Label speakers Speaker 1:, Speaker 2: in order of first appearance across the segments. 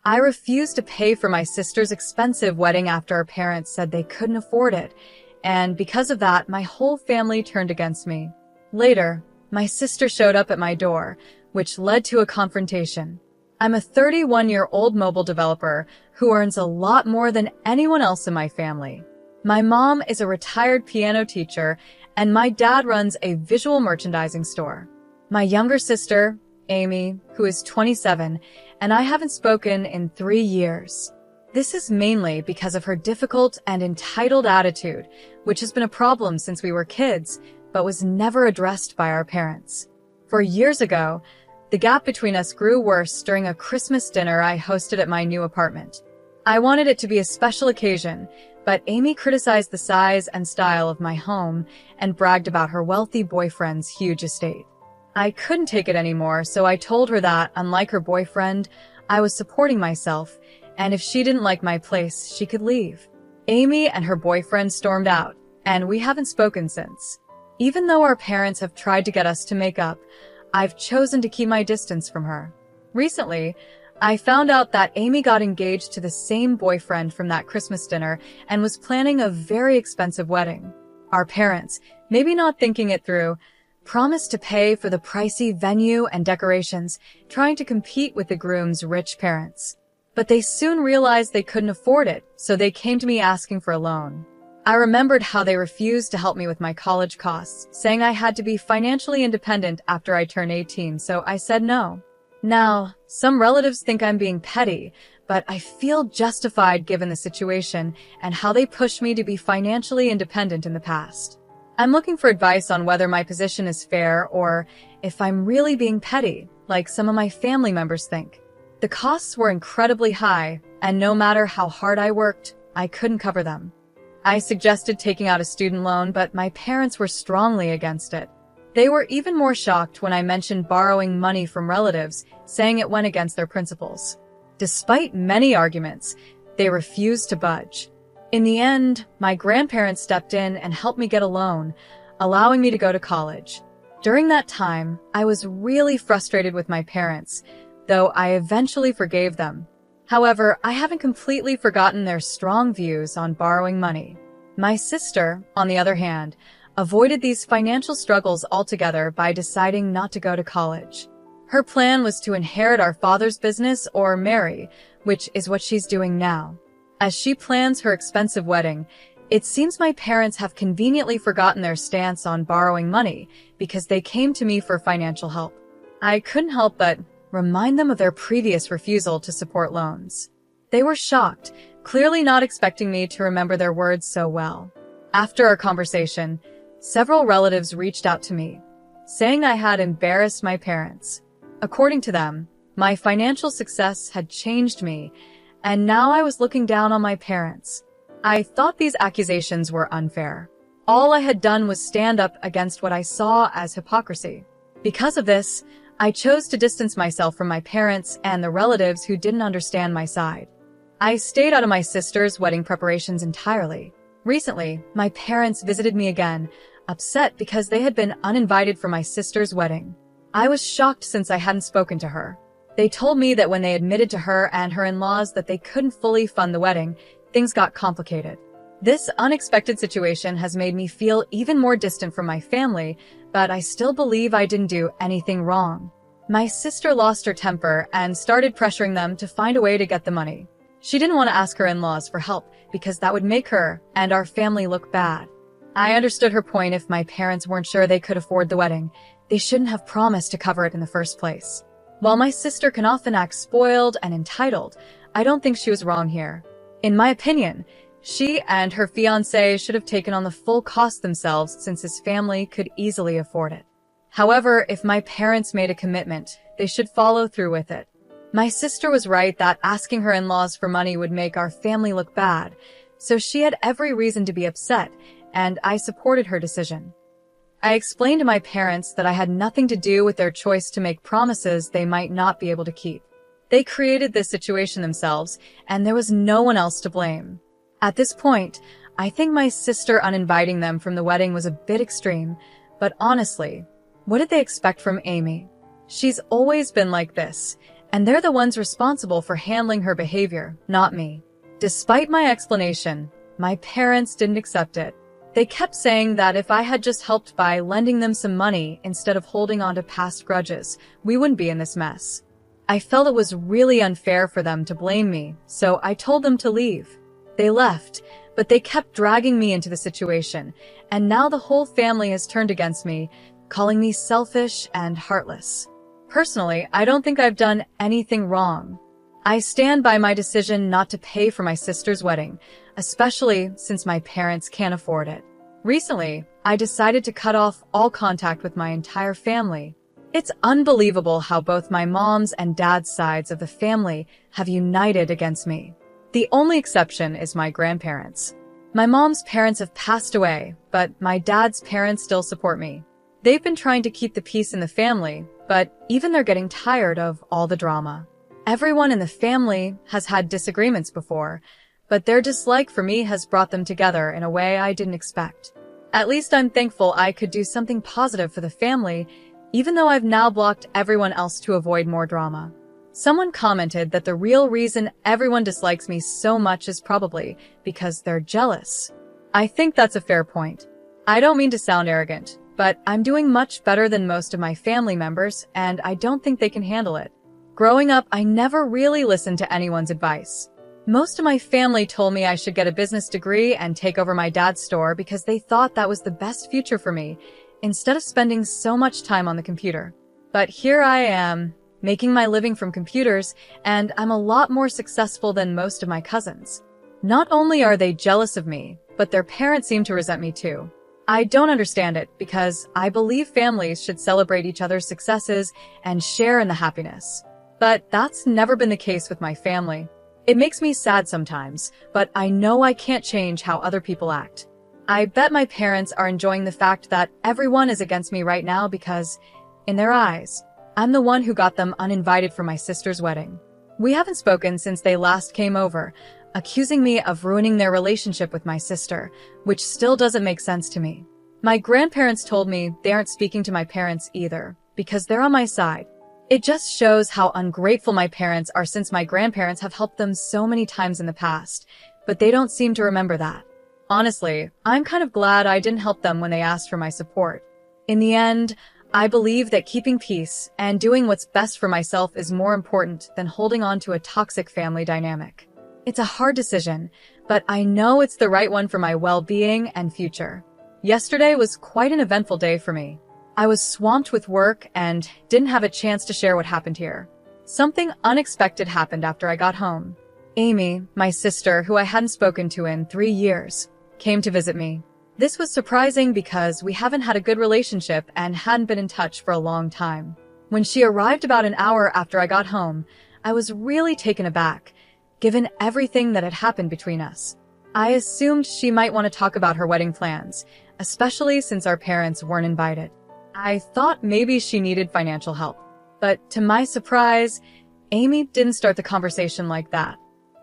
Speaker 1: I refused to pay for my sister's expensive wedding after her parents said they couldn't afford it, and because of that, my whole family turned against me. Later, my sister showed up at my door, which led to a confrontation. I'm a 31-year-old mobile developer who earns a lot more than anyone else in my family. My mom is a retired piano teacher, and my dad runs a visual merchandising store. My younger sister, Amy, who is 27, and I haven't spoken in 3 years. This is mainly because of her difficult and entitled attitude, which has been a problem since we were kids, but was never addressed by our parents. 4 years ago, the gap between us grew worse during a Christmas dinner I hosted at my new apartment. I wanted it to be a special occasion, but Amy criticized the size and style of my home and bragged about her wealthy boyfriend's huge estate. I couldn't take it anymore, so I told her that, unlike her boyfriend, I was supporting myself, and if she didn't like my place, she could leave. Amy and her boyfriend stormed out, and we haven't spoken since. Even though our parents have tried to get us to make up, I've chosen to keep my distance from her. Recently, I found out that Amy got engaged to the same boyfriend from that Christmas dinner and was planning a very expensive wedding. Our parents, maybe not thinking it through, promised to pay for the pricey venue and decorations, trying to compete with the groom's rich parents. But they soon realized they couldn't afford it, so they came to me asking for a loan. I remembered how they refused to help me with my college costs, saying I had to be financially independent after I turned 18, so I said no. Now, some relatives think I'm being petty, but I feel justified given the situation and how they pushed me to be financially independent in the past. I'm looking for advice on whether my position is fair or if I'm really being petty, like some of my family members think. The costs were incredibly high, and no matter how hard I worked, I couldn't cover them. I suggested taking out a student loan, but my parents were strongly against it. They were even more shocked when I mentioned borrowing money from relatives, saying it went against their principles. Despite many arguments, they refused to budge. In the end, my grandparents stepped in and helped me get a loan, allowing me to go to college. During that time, I was really frustrated with my parents, though I eventually forgave them. However, I haven't completely forgotten their strong views on borrowing money. My sister, on the other hand, avoided these financial struggles altogether by deciding not to go to college. Her plan was to inherit our father's business or marry, which is what she's doing now. As she plans her expensive wedding, it seems my parents have conveniently forgotten their stance on borrowing money because they came to me for financial help. I couldn't help but remind them of their previous refusal to support loans. They were shocked, clearly not expecting me to remember their words so well. After our conversation, several relatives reached out to me, saying I had embarrassed my parents. According to them, my financial success had changed me, and now I was looking down on my parents. I thought these accusations were unfair. All I had done was stand up against what I saw as hypocrisy. Because of this, I chose to distance myself from my parents and the relatives who didn't understand my side. I stayed out of my sister's wedding preparations entirely. Recently, my parents visited me again, upset because they had been uninvited for my sister's wedding. I was shocked since I hadn't spoken to her. They told me that when they admitted to her and her in-laws that they couldn't fully fund the wedding, things got complicated. This unexpected situation has made me feel even more distant from my family, but I still believe I didn't do anything wrong. My sister lost her temper and started pressuring them to find a way to get the money. She didn't want to ask her in-laws for help because that would make her and our family look bad. I understood her point. If my parents weren't sure they could afford the wedding, they shouldn't have promised to cover it in the first place. While my sister can often act spoiled and entitled, I don't think she was wrong here. In my opinion, she and her fiancé should have taken on the full cost themselves since his family could easily afford it. However, if my parents made a commitment, they should follow through with it. My sister was right that asking her in-laws for money would make our family look bad, so she had every reason to be upset, and I supported her decision. I explained to my parents that I had nothing to do with their choice to make promises they might not be able to keep. They created this situation themselves, and there was no one else to blame. At this point, I think my sister uninviting them from the wedding was a bit extreme, but honestly, what did they expect from Amy? She's always been like this, and they're the ones responsible for handling her behavior, not me. Despite my explanation, my parents didn't accept it. They kept saying that if I had just helped by lending them some money instead of holding on to past grudges, we wouldn't be in this mess. I felt it was really unfair for them to blame me, so I told them to leave. They left, but they kept dragging me into the situation, and now the whole family has turned against me, calling me selfish and heartless. Personally, I don't think I've done anything wrong. I stand by my decision not to pay for my sister's wedding, especially since my parents can't afford it. Recently, I decided to cut off all contact with my entire family. It's unbelievable how both my mom's and dad's sides of the family have united against me. The only exception is my grandparents. My mom's parents have passed away, but my dad's parents still support me. They've been trying to keep the peace in the family, but even they're getting tired of all the drama. Everyone in the family has had disagreements before, but their dislike for me has brought them together in a way I didn't expect. At least I'm thankful I could do something positive for the family, even though I've now blocked everyone else to avoid more drama. Someone commented that the real reason everyone dislikes me so much is probably because they're jealous. I think that's a fair point. I don't mean to sound arrogant, but I'm doing much better than most of my family members, and I don't think they can handle it. Growing up, I never really listened to anyone's advice. Most of my family told me I should get a business degree and take over my dad's store because they thought that was the best future for me, instead of spending so much time on the computer. But here I am, making my living from computers, and I'm a lot more successful than most of my cousins. Not only are they jealous of me, but their parents seem to resent me too. I don't understand it because I believe families should celebrate each other's successes and share in the happiness. But that's never been the case with my family. It makes me sad sometimes, but I know I can't change how other people act. I bet my parents are enjoying the fact that everyone is against me right now because, in their eyes, I'm the one who got them uninvited for my sister's wedding. We haven't spoken since they last came over, accusing me of ruining their relationship with my sister, which still doesn't make sense to me. My grandparents told me they aren't speaking to my parents either, because they're on my side. It just shows how ungrateful my parents are since my grandparents have helped them so many times in the past, but they don't seem to remember that. Honestly, I'm kind of glad I didn't help them when they asked for my support. In the end, I believe that keeping peace and doing what's best for myself is more important than holding on to a toxic family dynamic. It's a hard decision, but I know it's the right one for my well-being and future. Yesterday was quite an eventful day for me. I was swamped with work and didn't have a chance to share what happened here. Something unexpected happened after I got home. Amy, my sister, who I hadn't spoken to in 3 years, came to visit me. This was surprising because we haven't had a good relationship and hadn't been in touch for a long time. When she arrived about an hour after I got home, I was really taken aback, given everything that had happened between us. I assumed she might want to talk about her wedding plans, especially since our parents weren't invited. I thought maybe she needed financial help. But to my surprise, Amy didn't start the conversation like that.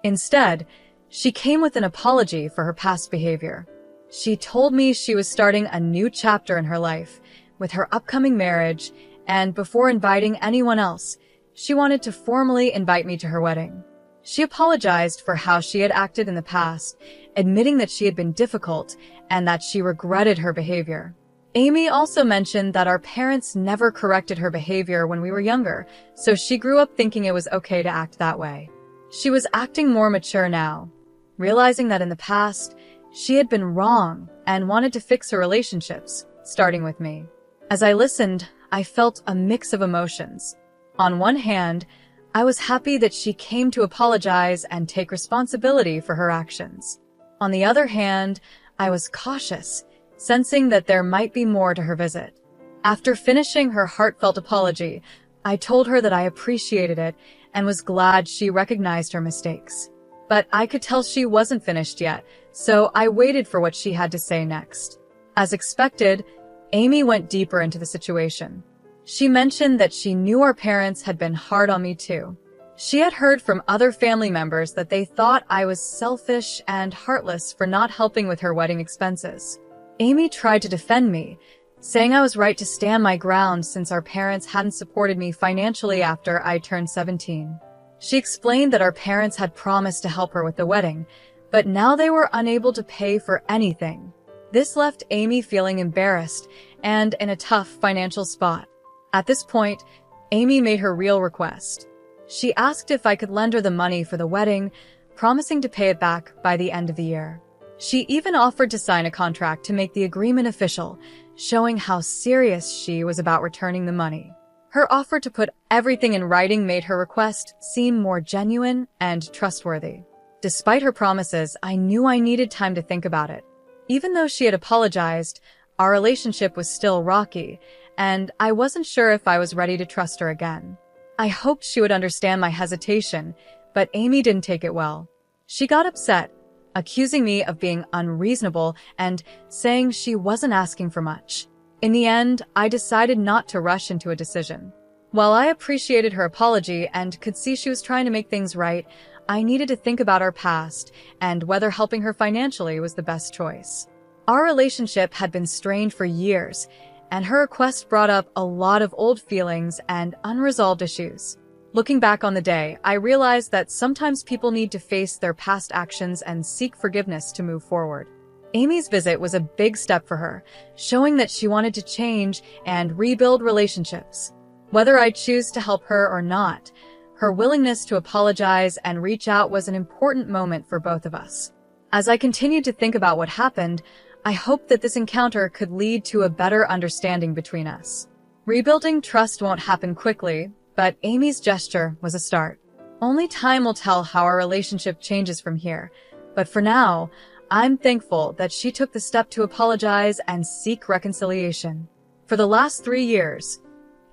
Speaker 1: Instead, she came with an apology for her past behavior. She told me she was starting a new chapter in her life with her upcoming marriage, and before inviting anyone else, she wanted to formally invite me to her wedding. She apologized for how she had acted in the past, admitting that she had been difficult and that she regretted her behavior. Amy also mentioned that our parents never corrected her behavior when we were younger, so she grew up thinking it was okay to act that way. She was acting more mature now, realizing that in the past, she had been wrong and wanted to fix her relationships, starting with me. As I listened, I felt a mix of emotions. On one hand, I was happy that she came to apologize and take responsibility for her actions. On the other hand, I was cautious, sensing that there might be more to her visit. After finishing her heartfelt apology, I told her that I appreciated it and was glad she recognized her mistakes. But I could tell she wasn't finished yet, so I waited for what she had to say next. As expected, Amy went deeper into the situation. She mentioned that she knew our parents had been hard on me too. She had heard from other family members that they thought I was selfish and heartless for not helping with her wedding expenses. Amy tried to defend me, saying I was right to stand my ground since our parents hadn't supported me financially after I turned 17. She explained that our parents had promised to help her with the wedding, but now they were unable to pay for anything. This left Amy feeling embarrassed and in a tough financial spot. At this point, Amy made her real request. She asked if I could lend her the money for the wedding, promising to pay it back by the end of the year. She even offered to sign a contract to make the agreement official, showing how serious she was about returning the money. Her offer to put everything in writing made her request seem more genuine and trustworthy. Despite her promises, I knew I needed time to think about it. Even though she had apologized, our relationship was still rocky, and I wasn't sure if I was ready to trust her again. I hoped she would understand my hesitation, but Amy didn't take it well. She got upset, accusing me of being unreasonable and saying she wasn't asking for much. In the end, I decided not to rush into a decision. While I appreciated her apology and could see she was trying to make things right, I needed to think about our past and whether helping her financially was the best choice. Our relationship had been strained for years, and her request brought up a lot of old feelings and unresolved issues. Looking back on the day, I realized that sometimes people need to face their past actions and seek forgiveness to move forward. Amy's visit was a big step for her, showing that she wanted to change and rebuild relationships. Whether I choose to help her or not, her willingness to apologize and reach out was an important moment for both of us. As I continued to think about what happened, I hoped that this encounter could lead to a better understanding between us. Rebuilding trust won't happen quickly, but Amy's gesture was a start. Only time will tell how our relationship changes from here, but for now, I'm thankful that she took the step to apologize and seek reconciliation. For the last 3 years,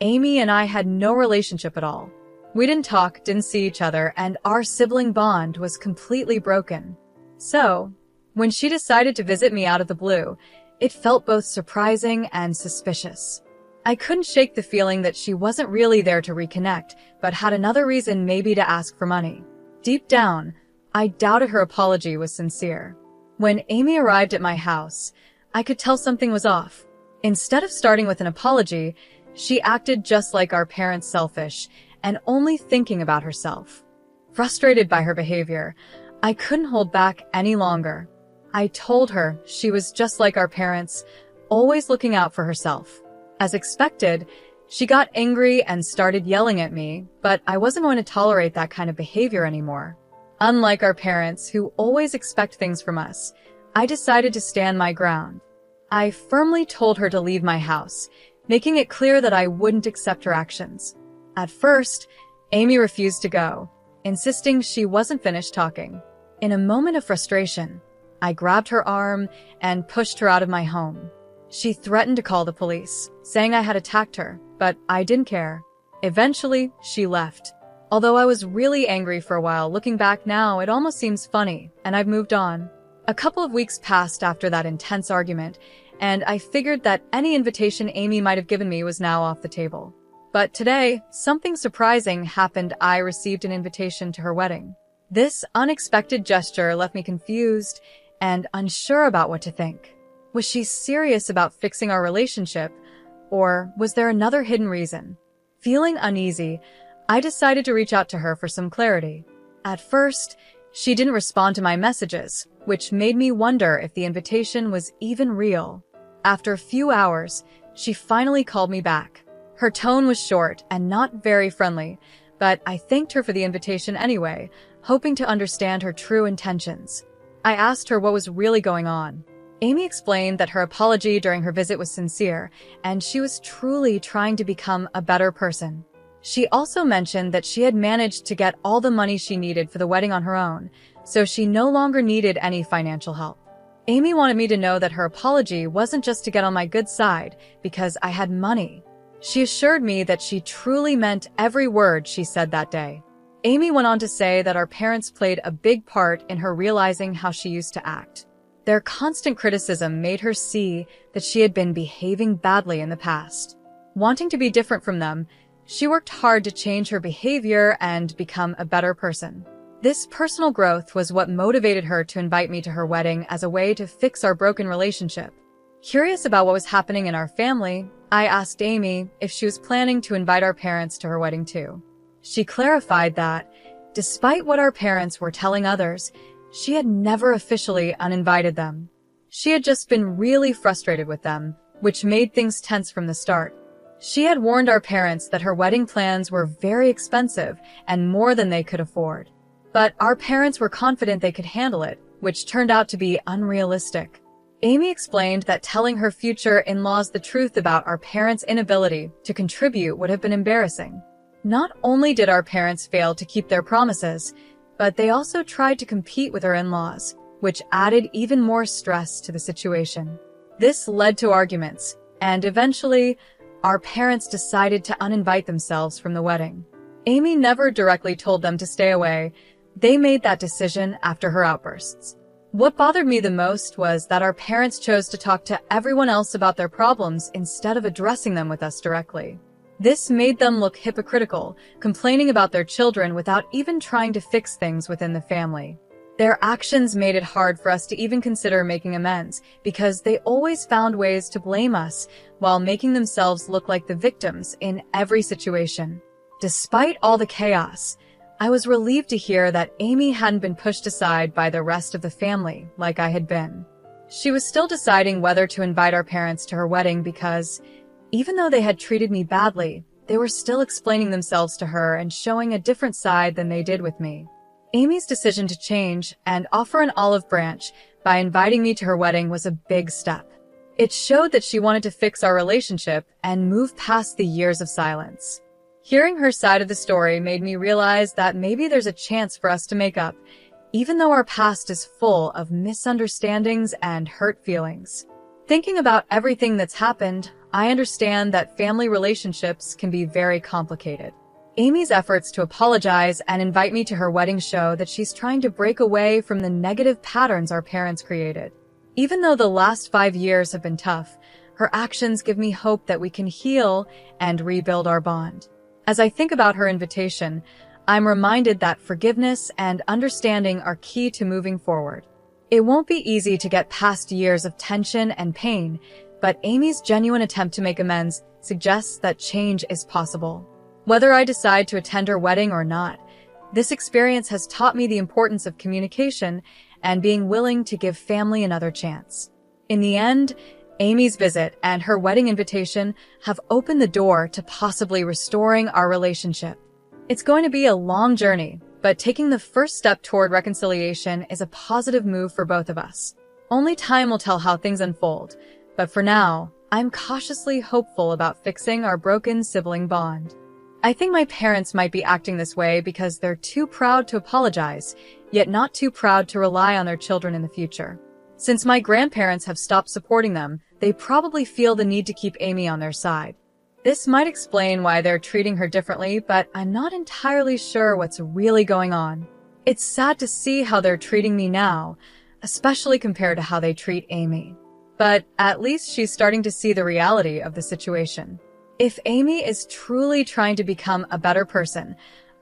Speaker 1: Amy and I had no relationship at all. We didn't talk, didn't see each other, and our sibling bond was completely broken. So, when she decided to visit me out of the blue, it felt both surprising and suspicious. I couldn't shake the feeling that she wasn't really there to reconnect, but had another reason maybe to ask for money. Deep down, I doubted her apology was sincere. When Amy arrived at my house, I could tell something was off. Instead of starting with an apology, she acted just like our parents, selfish and only thinking about herself. Frustrated by her behavior, I couldn't hold back any longer. I told her she was just like our parents, always looking out for herself. As expected, she got angry and started yelling at me, but I wasn't going to tolerate that kind of behavior anymore. Unlike our parents, who always expect things from us, I decided to stand my ground. I firmly told her to leave my house, making it clear that I wouldn't accept her actions. At first, Amy refused to go, insisting she wasn't finished talking. In a moment of frustration, I grabbed her arm and pushed her out of my home. She threatened to call the police, saying I had attacked her, but I didn't care. Eventually, she left. Although I was really angry for a while, looking back now, it almost seems funny, and I've moved on. A couple of weeks passed after that intense argument, and I figured that any invitation Amy might have given me was now off the table. But today, something surprising happened. I received an invitation to her wedding. This unexpected gesture left me confused and unsure about what to think. Was she serious about fixing our relationship, or was there another hidden reason? Feeling uneasy, I decided to reach out to her for some clarity. At first, she didn't respond to my messages, which made me wonder if the invitation was even real. After a few hours, she finally called me back. Her tone was short and not very friendly, but I thanked her for the invitation anyway, hoping to understand her true intentions. I asked her what was really going on. Amy explained that her apology during her visit was sincere, and she was truly trying to become a better person. She also mentioned that she had managed to get all the money she needed for the wedding on her own, so she no longer needed any financial help. Amy wanted me to know that her apology wasn't just to get on my good side, because I had money. She assured me that she truly meant every word she said that day. Amy went on to say that our parents played a big part in her realizing how she used to act. Their constant criticism made her see that she had been behaving badly in the past. Wanting to be different from them, she worked hard to change her behavior and become a better person. This personal growth was what motivated her to invite me to her wedding as a way to fix our broken relationship. Curious about what was happening in our family, I asked Amy if she was planning to invite our parents to her wedding too. She clarified that, despite what our parents were telling others, she had never officially uninvited them. She had just been really frustrated with them, which made things tense from the start. She had warned our parents that her wedding plans were very expensive and more than they could afford. But our parents were confident they could handle it, which turned out to be unrealistic. Amy explained that telling her future in-laws the truth about our parents' inability to contribute would have been embarrassing. Not only did our parents fail to keep their promises, but they also tried to compete with our in-laws, which added even more stress to the situation. This led to arguments, and eventually, our parents decided to uninvite themselves from the wedding. Amy never directly told them to stay away. They made that decision after her outbursts. What bothered me the most was that our parents chose to talk to everyone else about their problems instead of addressing them with us directly. This made them look hypocritical, complaining about their children without even trying to fix things within the family. Their actions made it hard for us to even consider making amends because they always found ways to blame us while making themselves look like the victims in every situation. Despite all the chaos, I was relieved to hear that Amy hadn't been pushed aside by the rest of the family like I had been. She was still deciding whether to invite our parents to her wedding because, even though they had treated me badly, they were still explaining themselves to her and showing a different side than they did with me. Amy's decision to change and offer an olive branch by inviting me to her wedding was a big step. It showed that she wanted to fix our relationship and move past the years of silence. Hearing her side of the story made me realize that maybe there's a chance for us to make up, even though our past is full of misunderstandings and hurt feelings. Thinking about everything that's happened, I understand that family relationships can be very complicated. Amy's efforts to apologize and invite me to her wedding show that she's trying to break away from the negative patterns our parents created. Even though the last 5 years have been tough, her actions give me hope that we can heal and rebuild our bond. As I think about her invitation, I'm reminded that forgiveness and understanding are key to moving forward. It won't be easy to get past years of tension and pain, but Amy's genuine attempt to make amends suggests that change is possible. Whether I decide to attend her wedding or not, this experience has taught me the importance of communication and being willing to give family another chance. In the end, Amy's visit and her wedding invitation have opened the door to possibly restoring our relationship. It's going to be a long journey, but taking the first step toward reconciliation is a positive move for both of us. Only time will tell how things unfold, but for now, I'm cautiously hopeful about fixing our broken sibling bond. I think my parents might be acting this way because they're too proud to apologize, yet not too proud to rely on their children in the future. Since my grandparents have stopped supporting them, they probably feel the need to keep Amy on their side. This might explain why they're treating her differently, but I'm not entirely sure what's really going on. It's sad to see how they're treating me now, especially compared to how they treat Amy. But at least she's starting to see the reality of the situation. If Amy is truly trying to become a better person,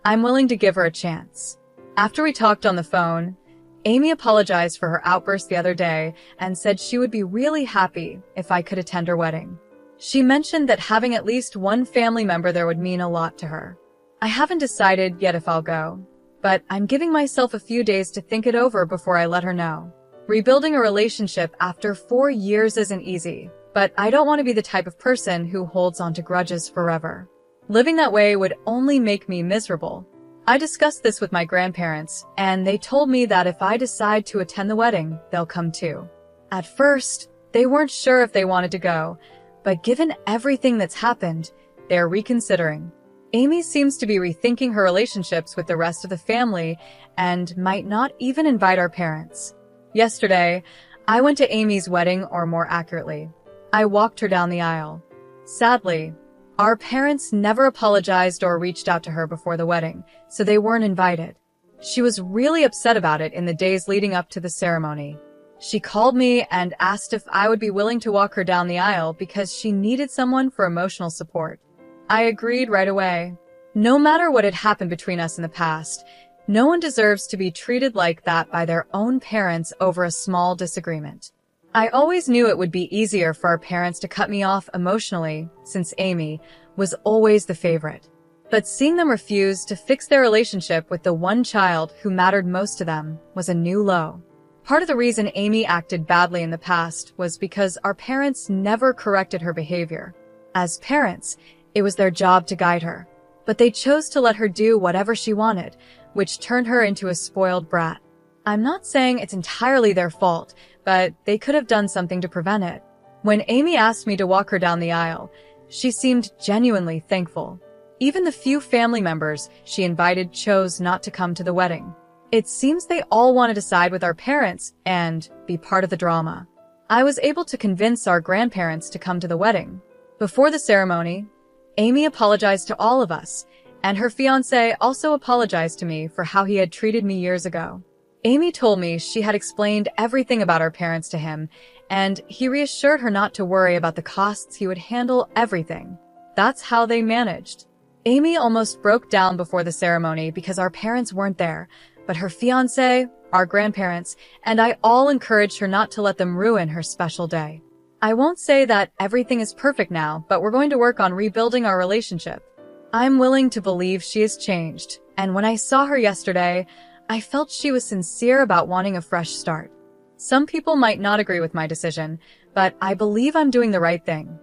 Speaker 1: I'm willing to give her a chance. After we talked on the phone, Amy apologized for her outburst the other day and said she would be really happy if I could attend her wedding. She mentioned that having at least one family member there would mean a lot to her. I haven't decided yet if I'll go, but I'm giving myself a few days to think it over before I let her know. Rebuilding a relationship after 4 years isn't easy, but I don't want to be the type of person who holds on to grudges forever. Living that way would only make me miserable. I discussed this with my grandparents, and they told me that if I decide to attend the wedding, they'll come too. At first, they weren't sure if they wanted to go, but given everything that's happened, they're reconsidering. Amy seems to be rethinking her relationships with the rest of the family and might not even invite our parents. Yesterday, I went to Amy's wedding, or more accurately, I walked her down the aisle. Sadly, our parents never apologized or reached out to her before the wedding, so they weren't invited. She was really upset about it in the days leading up to the ceremony. She called me and asked if I would be willing to walk her down the aisle because she needed someone for emotional support. I agreed right away. No matter what had happened between us in the past, no one deserves to be treated like that by their own parents over a small disagreement. I always knew it would be easier for our parents to cut me off emotionally, since Amy was always the favorite. But seeing them refuse to fix their relationship with the one child who mattered most to them was a new low. Part of the reason Amy acted badly in the past was because our parents never corrected her behavior. As parents, it was their job to guide her, but they chose to let her do whatever she wanted, which turned her into a spoiled brat. I'm not saying it's entirely their fault, but they could have done something to prevent it. When Amy asked me to walk her down the aisle, she seemed genuinely thankful. Even the few family members she invited chose not to come to the wedding. It seems they all wanted to side with our parents and be part of the drama. I was able to convince our grandparents to come to the wedding. Before the ceremony, Amy apologized to all of us, and her fiancé also apologized to me for how he had treated me years ago. Amy told me she had explained everything about our parents to him, and he reassured her not to worry about the costs. He would handle everything. That's how they managed. Amy almost broke down before the ceremony because our parents weren't there, but her fiancé, our grandparents, and I all encouraged her not to let them ruin her special day. I won't say that everything is perfect now, but we're going to work on rebuilding our relationship. I'm willing to believe she has changed, and when I saw her yesterday, I felt she was sincere about wanting a fresh start. Some people might not agree with my decision, but I believe I'm doing the right thing.